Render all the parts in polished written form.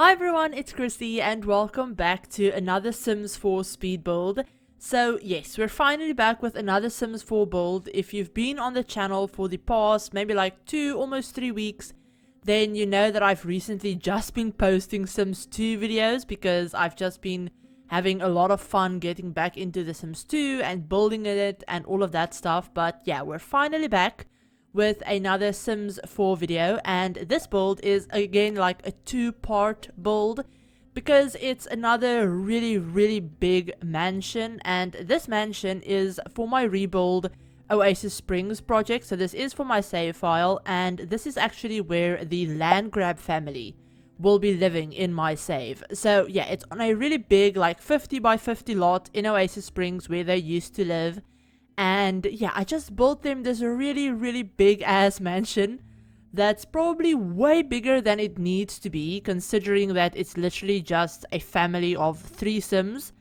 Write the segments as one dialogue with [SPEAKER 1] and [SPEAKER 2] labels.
[SPEAKER 1] Hi everyone, it's Chrissie and welcome back to another Sims 4 speed build. So yes, we're finally back with another Sims 4 build. If you've been on the channel for the past maybe like 2, almost 3 weeks, then you know that I've recently just been posting Sims 2 videos because I've just been having a lot of fun getting back into the Sims 2 and building it and all of that stuff. But yeah, we're finally back with another Sims 4 video, and this build is again like a two-part build because it's another really big mansion, and this mansion is for my Rebuild Oasis Springs project. So this is for my save file, and this is actually where the Landgraab family will be living in my save. So yeah, it's on a really big like 50 by 50 lot in Oasis Springs where they used to live. And yeah, I just built them this really big ass mansion that's probably way bigger than it needs to be, considering that it's literally just a family of 3 Sims.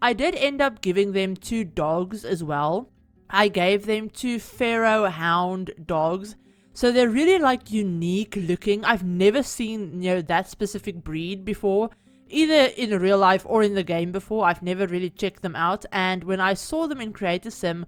[SPEAKER 1] I did end up giving them 2 dogs as well. I gave them 2 𝘕𝘍𝘭𝘦 dogs. So they're really like unique looking. I've never seen, that specific breed before, either in real life or in the game before. I've never really checked them out, and when I saw them in Create a Sim,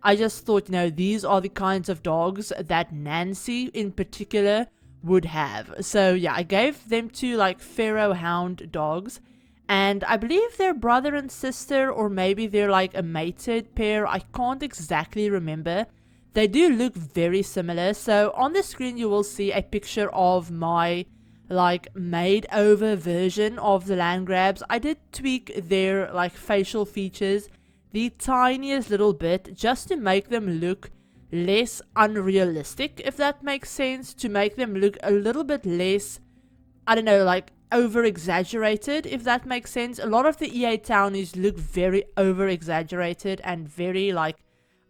[SPEAKER 1] I just thought, these are the kinds of dogs that Nancy in particular would have. So yeah, I gave them 2 like 𝘕𝘍𝘭𝘭𝘦 dogs, and I believe they're brother and sister, or maybe they're like a mated pair. I can't exactly remember. They do look very similar. So on the screen you will see a picture of my like made over version of the Landgraabs. I did tweak their like facial features the tiniest little bit just to make them look less unrealistic, if that makes sense, to make them look a little bit less, I don't know, like over exaggerated, if that makes sense. A lot of the EA townies look very over exaggerated and very like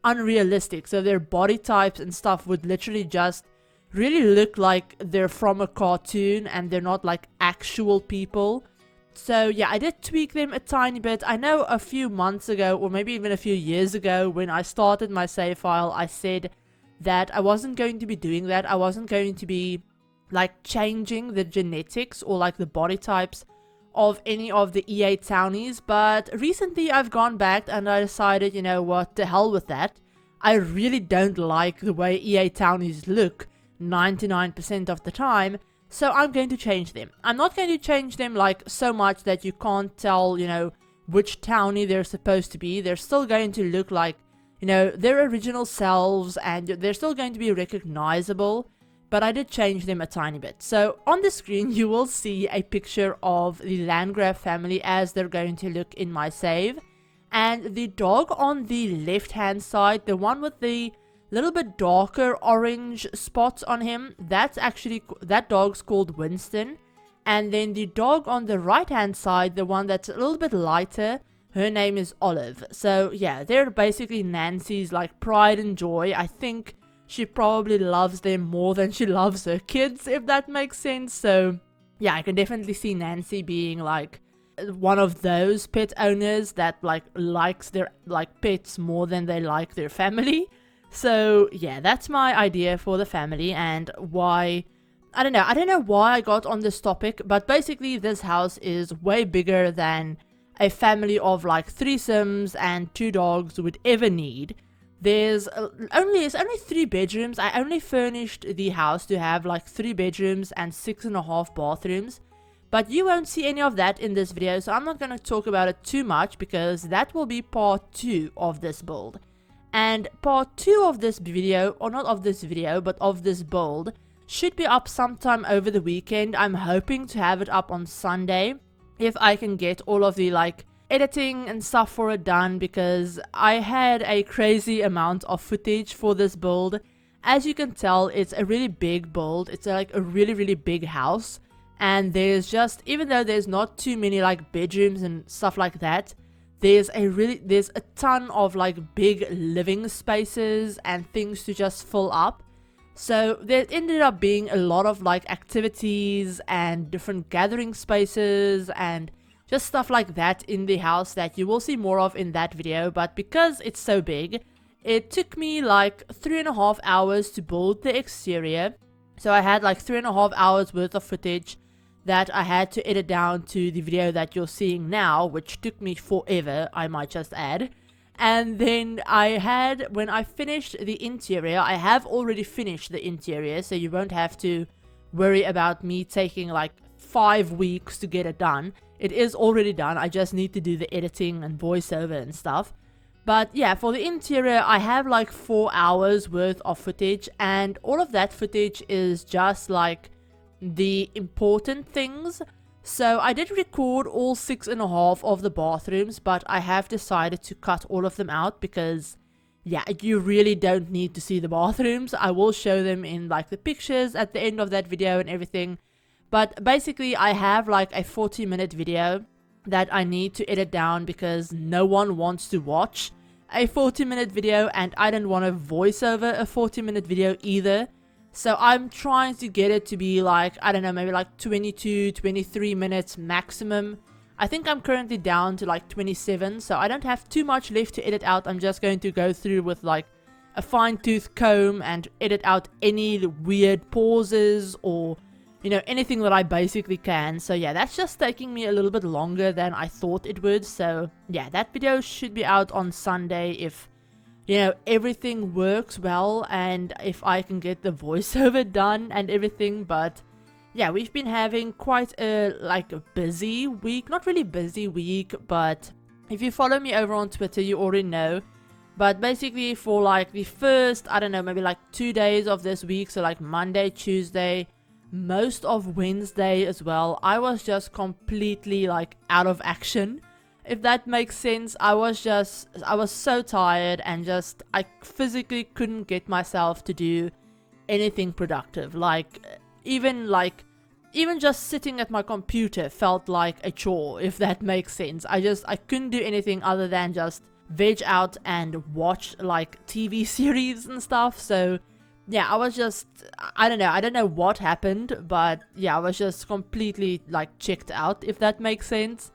[SPEAKER 1] unrealistic, so their body types and stuff would literally just really look like they're from a cartoon and they're not like actual people. So yeah, I did tweak them a tiny bit. I know a few months ago, or maybe even a few years ago, when I started my save file, I said that I wasn't going to be doing that. I wasn't going to be like changing the genetics or like the body types of any of the EA townies. But recently I've gone back and I decided, you know what, to hell with that. I really don't like the way EA townies look 99% of the time. So I'm going to change them. I'm not going to change them like so much that you can't tell, which townie they're supposed to be. They're still going to look like, their original selves, and they're still going to be recognizable. But I did change them a tiny bit. So on the screen you will see a picture of the Landgraab family as they're going to look in my save. And the dog on the left hand side, the one with the little bit darker orange spots on him, that dog's called Winston. And then the dog on the right hand side, the one that's a little bit lighter, her name is Olive. So yeah, they're basically Nancy's like pride and joy. I think she probably loves them more than she loves her kids, if that makes sense. So yeah, I can definitely see Nancy being like one of those pet owners that like likes their like pets more than they like their family. So yeah, that's my idea for the family, and why, I don't know why I got on this topic, but basically this house is way bigger than a family of like 3 Sims and 2 dogs would ever need. It's only 3 bedrooms. I only furnished the house to have like 3 bedrooms and 6.5 bathrooms. But you won't see any of that in this video, so I'm not going to talk about it too much because that will be part 2 of this build. And part 2 of this video, or not of this video, but of this build, should be up sometime over the weekend. I'm hoping to have it up on Sunday, if I can get all of the like editing and stuff for it done, because I had a crazy amount of footage for this build. As you can tell, it's a really big build. It's like a really big house, and there's just, even though there's not too many like bedrooms and stuff like that, there's a ton of like big living spaces and things to just fill up. So there ended up being a lot of like activities and different gathering spaces and just stuff like that in the house that you will see more of in that video. But because it's so big, it took me like 3.5 hours to build the exterior. So I had like 3.5 hours worth of footage that I had to edit down to the video that you're seeing now, which took me forever, I might just add. And then when I finished the interior, I have already finished the interior, so you won't have to worry about me taking like 5 weeks to get it done. It is already done, I just need to do the editing and voiceover and stuff. But yeah, for the interior, I have like 4 hours worth of footage, and all of that footage is just like the important things. So I did record all 6.5 of the bathrooms, but I have decided to cut all of them out because yeah, you really don't need to see the bathrooms. I will show them in like the pictures at the end of that video and everything. But basically I have like a 40-minute video that I need to edit down because no one wants to watch a 40-minute video, and I don't want to voice over a 40-minute video either. So I'm trying to get it to be like, I don't know, maybe like 22, 23 minutes maximum. I think I'm currently down to like 27, so I don't have too much left to edit out. I'm just going to go through with like a fine-tooth comb and edit out any weird pauses or, you know, anything that I basically can. So yeah, that's just taking me a little bit longer than I thought it would. So yeah, that video should be out on Sunday if, you know, everything works well and if I can get the voiceover done and everything. But yeah, we've been having quite a busy week. Not really busy week, but if you follow me over on Twitter, you already know. But basically for like the first, I don't know, maybe like 2 days of this week, so like Monday, Tuesday, most of Wednesday as well, I was just completely like out of action, if that makes sense. I was so tired and just I physically couldn't get myself to do anything productive. Like even just sitting at my computer felt like a chore, if that makes sense. I couldn't do anything other than just veg out and watch like TV series and stuff. So yeah, I was just, I don't know what happened, but yeah, I was just completely like checked out, if that makes sense.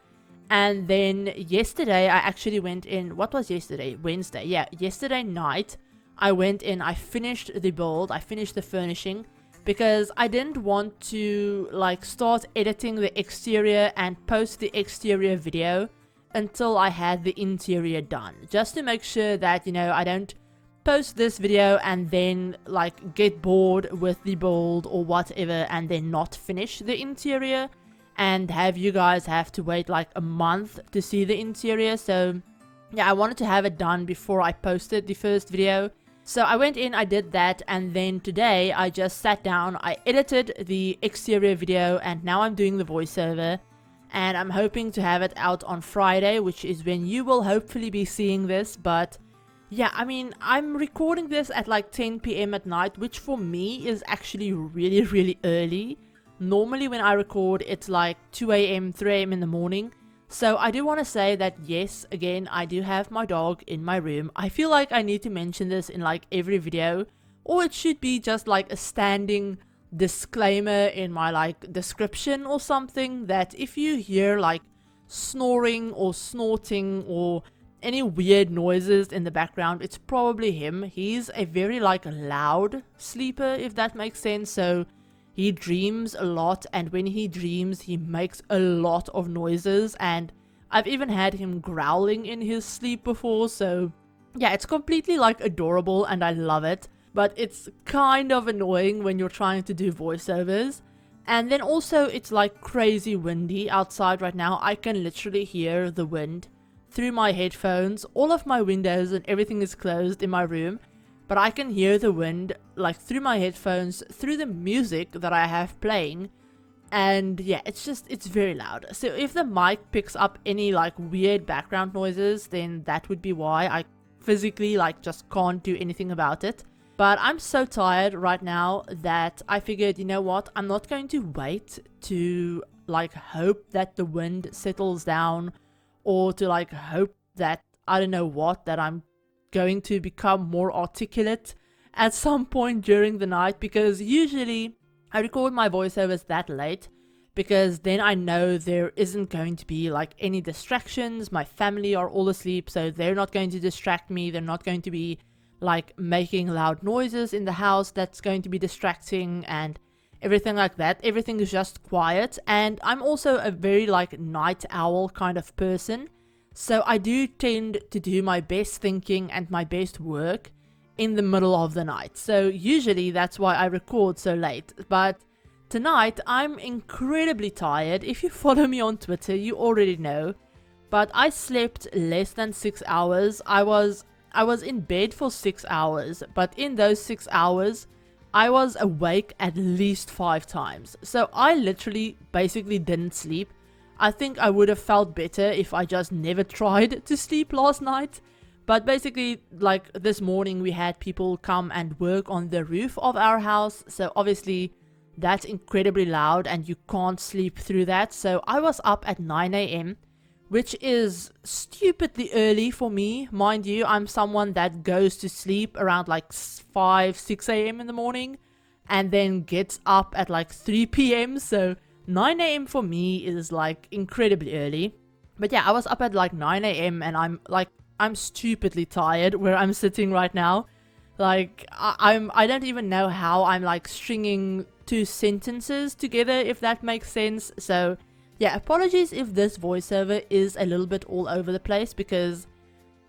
[SPEAKER 1] And then yesterday I actually went in, what was yesterday? Wednesday. Yeah, yesterday night I went in, I finished the build, I finished the furnishing, because I didn't want to like start editing the exterior and post the exterior video until I had the interior done, just to make sure that, you know, I don't post this video and then like get bored with the build or whatever and then not finish the interior and have you guys have to wait like a month to see the interior. So yeah, I wanted to have it done before I posted the first video. So I went in, I did that, and then today I just sat down, I edited the exterior video, and now I'm doing the voiceover, and I'm hoping to have it out on Friday, which is when you will hopefully be seeing this. But yeah, I mean, I'm recording this at like 10 p.m. at night, which for me is actually really, really early. Normally when I record, it's like 2 a.m., 3 a.m. in the morning. So I do want to say that yes, again, I do have my dog in my room. I feel like I need to mention this in like every video, or it should be just like a standing disclaimer in my like description or something, that if you hear like snoring or snorting or any weird noises in the background, it's probably him. He's a very like loud sleeper, if that makes sense. So he dreams a lot, and when he dreams he makes a lot of noises, and I've even had him growling in his sleep before. So yeah, it's completely like adorable and I love it, but it's kind of annoying when you're trying to do voiceovers. And then also it's like crazy windy outside right now. I can literally hear the wind through my headphones. All of my windows and everything is closed in my room, but I can hear the wind like through my headphones, through the music that I have playing. And yeah, it's very loud. So if the mic picks up any like weird background noises, then that would be why. I physically like just can't do anything about it. But I'm so tired right now that I figured, you know what, I'm not going to wait to like hope that the wind settles down, or to like hope that, I don't know what, that I'm going to become more articulate at some point during the night, because usually I record my voiceovers that late because then I know there isn't going to be like any distractions. My family are all asleep, so they're not going to distract me. They're not going to be like making loud noises in the house that's going to be distracting, and everything like that. Everything is just quiet, and I'm also a very like night owl kind of person, so I do tend to do my best thinking and my best work in the middle of the night. So usually that's why I record so late, but tonight I'm incredibly tired. If you follow me on Twitter, you already know, but I slept less than 6 hours. I was in bed for 6 hours, but in those 6 hours I was awake at least 5 times. So I literally basically didn't sleep. I think I would have felt better if I just never tried to sleep last night. But basically, like this morning we had people come and work on the roof of our house. So obviously that's incredibly loud and you can't sleep through that. So I was up at 9 a.m. which is stupidly early for me. Mind you, I'm someone that goes to sleep around like 5, 6 a.m. in the morning and then gets up at like 3 p.m. So 9 a.m. for me is like incredibly early. But yeah, I was up at like 9 a.m. and I'm stupidly tired where I'm sitting right now. Like I don't even know how I'm like stringing 2 sentences together, if that makes sense. So yeah, apologies if this voiceover is a little bit all over the place because,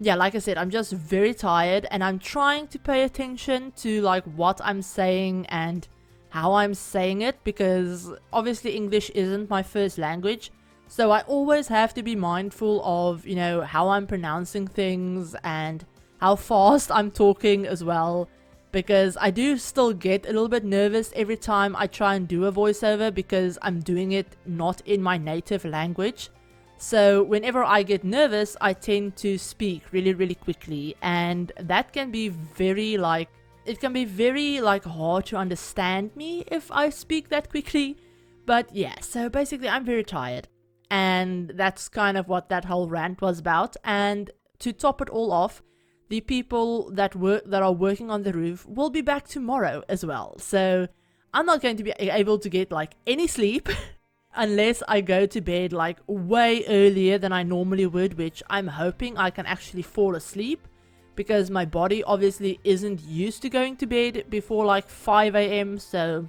[SPEAKER 1] yeah, like I said, I'm just very tired and I'm trying to pay attention to like what I'm saying and how I'm saying it, because obviously English isn't my first language. So I always have to be mindful of, you know, how I'm pronouncing things and how fast I'm talking as well. Because I do still get a little bit nervous every time I try and do a voiceover because I'm doing it not in my native language. So whenever I get nervous, I tend to speak really, really quickly. And that can be very like, it can be very like hard to understand me if I speak that quickly. But yeah, so basically I'm very tired. And that's kind of what that whole rant was about. And to top it all off, the people that are working on the roof will be back tomorrow as well. So I'm not going to be able to get like any sleep unless I go to bed like way earlier than I normally would, which I'm hoping I can actually fall asleep because my body obviously isn't used to going to bed before like 5 a.m. So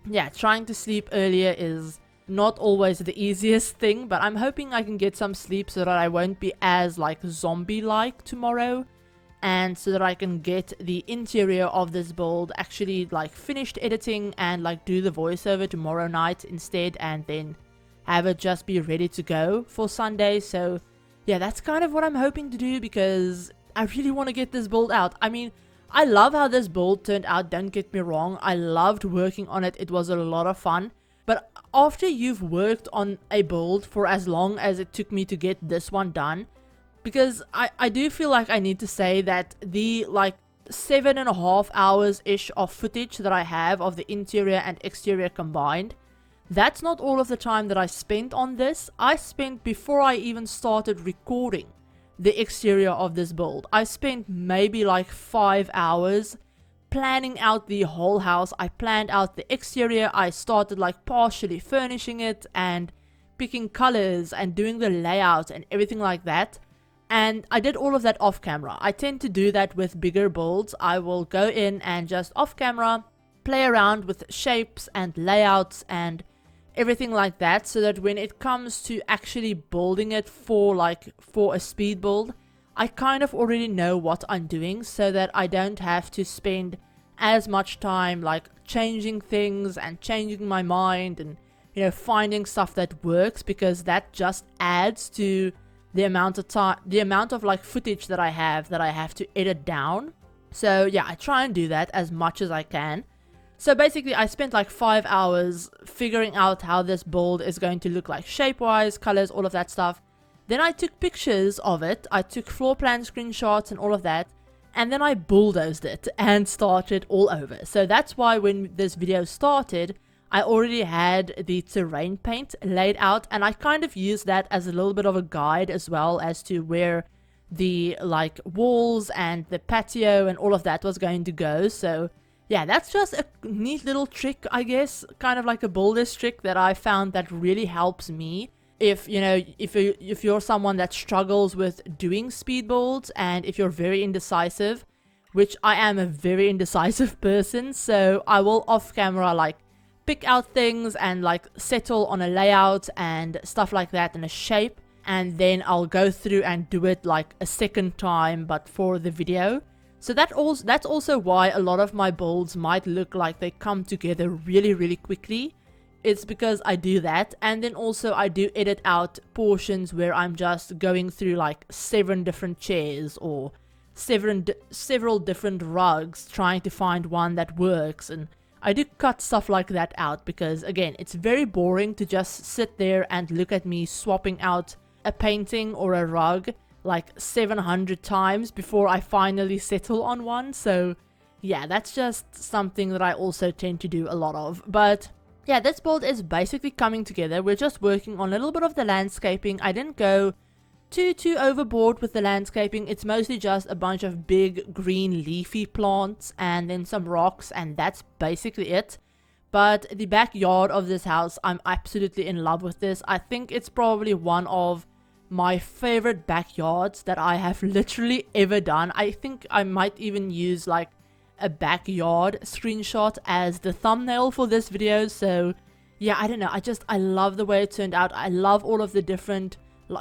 [SPEAKER 1] yeah, trying to sleep earlier is not always the easiest thing, but I'm hoping I can get some sleep so that I won't be as like zombie-like tomorrow. And so that I can get the interior of this build actually like finished editing and like do the voiceover tomorrow night instead, and then have it just be ready to go for Sunday. So yeah, that's kind of what I'm hoping to do because I really want to get this build out. I mean, I love how this build turned out, don't get me wrong. I loved working on it. It was a lot of fun. But after you've worked on a build for as long as it took me to get this one done, because I do feel like I need to say that the like 7.5 hours ish of footage that I have of the interior and exterior combined, that's not all of the time that I spent on this. I spent, before I even started recording the exterior of this build, I spent maybe like 5 hours planning out the whole house. I planned out the exterior. I started like partially furnishing it and picking colors and doing the layout and everything like that. And I did all of that off camera. I tend to do that with bigger builds. I will go in and just off camera play around with shapes and layouts and everything like that, so that when it comes to actually building it for a speed build, I kind of already know what I'm doing, so that I don't have to spend as much time like changing things and changing my mind and, you know, finding stuff that works, because that just adds to the amount of time, the amount of like footage that I have to edit down. So yeah, I try and do that as much as I can. So basically I spent like 5 hours figuring out how this build is going to look like shape-wise, colors, all of that stuff. Then I took pictures of it, I took floor plan screenshots and all of that, and then I bulldozed it and started all over. So that's why when this video started, I already had the terrain paint laid out, and I kind of used that as a little bit of a guide as well as to where the like walls and the patio and all of that was going to go. So yeah, that's just a neat little trick, I guess, kind of like a builder's trick that I found that really helps me. If you know, if you're someone that struggles with doing speed builds, and if you're very indecisive, which I am a very indecisive person, so I will off camera like pick out things and like settle on a layout and stuff like that and a shape, and then I'll go through and do it like a second time but for the video. So that's also why a lot of my builds might look like they come together really quickly. It's because I do that, and then also I do edit out portions where I'm just going through like 7 different chairs or several different rugs trying to find one that works, and I do cut stuff like that out because again, it's very boring to just sit there and look at me swapping out a painting or a rug like 700 times before I finally settle on one. So yeah, that's just something that I also tend to do a lot of. But yeah, this build is basically coming together. We're just working on a little bit of the landscaping. I didn't go too overboard with the landscaping. It's mostly just a bunch of big green leafy plants and then some rocks, and that's basically it. But the backyard of this house, I'm absolutely in love with this. I think it's probably one of my favorite backyards that I have literally ever done. I think I might even use like a backyard screenshot as the thumbnail for this video. So yeah, I don't know, I love the way it turned out. I love all of the different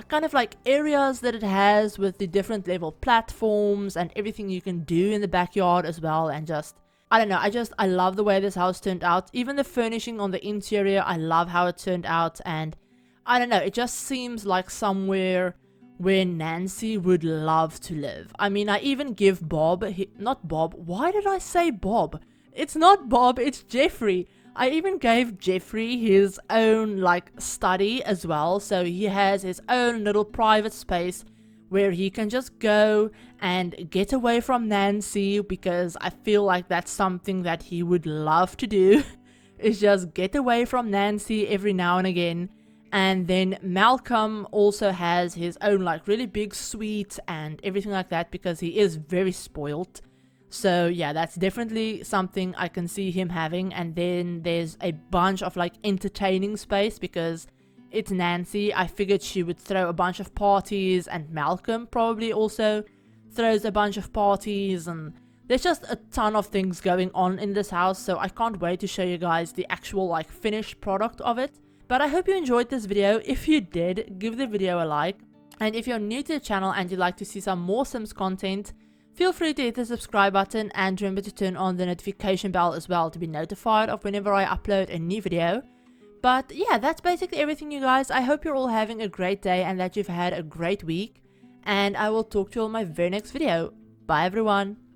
[SPEAKER 1] kind of like areas that it has with the different level platforms and everything you can do in the backyard as well. And just I don't know, I love the way this house turned out. Even the furnishing on the interior, I love how it turned out. And I don't know, it just seems like somewhere where Nancy would love to live. I mean, I even give Bob, not Bob, why did I say Bob? It's not Bob, it's Jeffrey. I even gave Jeffrey his own like study as well, so he has his own little private space where he can just go and get away from Nancy, because I feel like that's something that he would love to do, is just get away from Nancy every now and again. And then Malcolm also has his own like really big suite and everything like that, because he is very spoiled. So yeah, that's definitely something I can see him having. And then there's a bunch of like entertaining space because it's Nancy. I figured she would throw a bunch of parties, and Malcolm probably also throws a bunch of parties, and there's just a ton of things going on in this house. So I can't wait to show you guys the actual like finished product of it. But I hope you enjoyed this video. If you did, give the video a like. And if you're new to the channel and you'd like to see some more Sims content, feel free to hit the subscribe button and remember to turn on the notification bell as well to be notified of whenever I upload a new video. But yeah, that's basically everything, you guys. I hope you're all having a great day and that you've had a great week. And I will talk to you all in my very next video. Bye everyone.